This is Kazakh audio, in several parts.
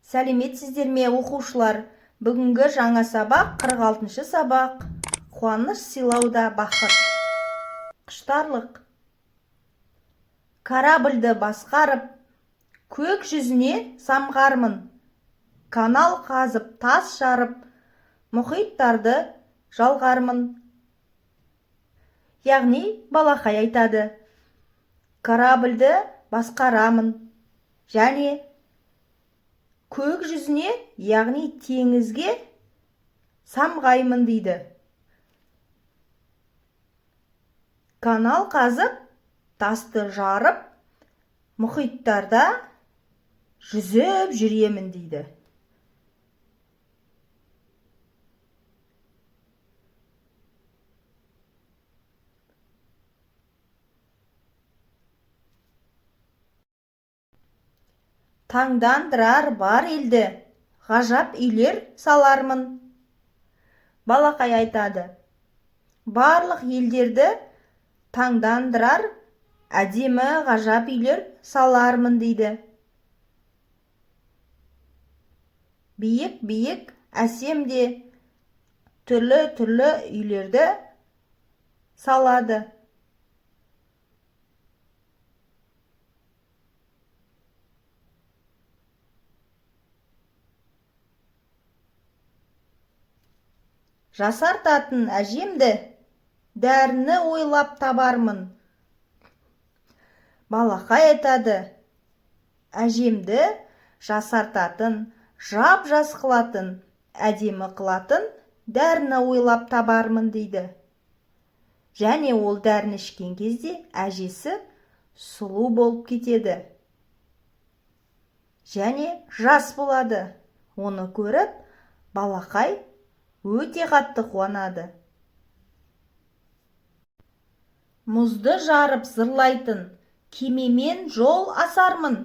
Сәлеметсіздер ме, оқушылар? Бүгінгі жаңа сабақ 46-шы сабақ. Қуаныш сыйлауда бақыт. Құштарлық. Корабльді басқарып, көк жүзіне самғармын. Канал қазып, тас жарып, мұхиттарды жалғармын. Яғни балақай айтады. Корабльді басқарамын. Және көк жүзіне, яғни теңізге самғаймын дейді. Канал қазып, тасты жарып, мұхиттарда жүзіп жүремін дейді. Таңдандырар бар елді, ғажап үйлер салармын. Балақай айтады. Барлық елдерді таңдандырар әдемі ғажап үйлер салармын дейді. Биік-биік, әсемде түрлі үйлерді салады. Жасартатын әжемді дәріні ойлап табармын. Балақай айтады. Әжемді жасартатын, жап-жас қылатын, әдемі қылатын дәріні ойлап табармын дейді. Және ол дәріні ішкен кезде әжесі сұлу болып кетеді. Және жас болады. Оны көріп, балақай өте қатты қуанады. Мұзды жарып зырлайтын кемемен жол асармын.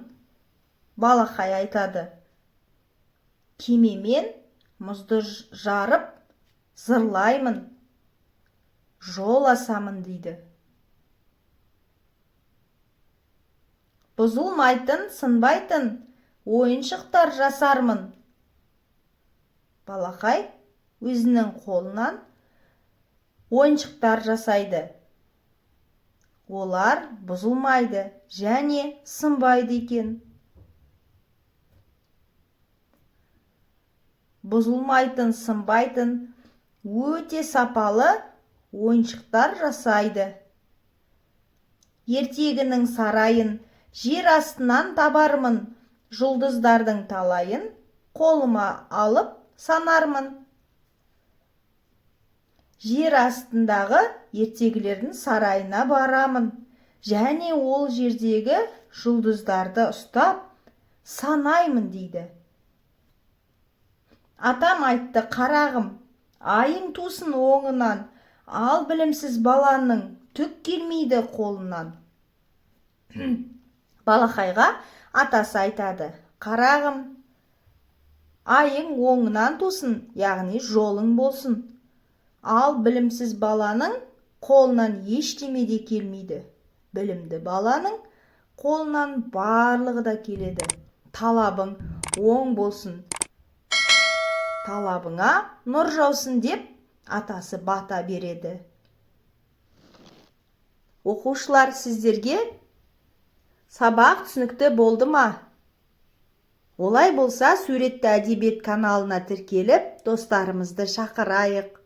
Балақай айтады. Кемемен мұзды жарып зырлаймын. Жол асамын дейді. Бұзылмайтын, сынбайтын ойыншықтар жасармын. Балақай өзінің қолынан ойыншықтар жасайды. Олар бұзылмайды және сынбайды екен. Бұзылмайтын, сынбайтын өте сапалы ойыншықтар жасайды. Ертегінің сарайын жер астынан табармын. Жұлдыздардың талайын қолыма алып санармын. Жер астындағы ертегілердің сарайына барамын. Және ол жердегі жұлдыздарды ұстап санаймын дейді. Атам айтты, қарағым, айың тусын оңынан, ал білімсіз баланың түк келмейді қолынан. Балақайға атасы айтады. Қарағым, айың оңынан тусын, яғни жолың болсын. Ал білімсіз баланың қолынан ештеме де келмейді. Білімді баланың қолынан барлығы да келеді. Талабың оң болсын. Талабыңа нұр жаусын деп атасы бата береді. Оқушылар, сіздерге сабақ түсінікті болды ма? Олай болса, суретті әдебиет каналына тіркеліп, достарымызды шақырайық.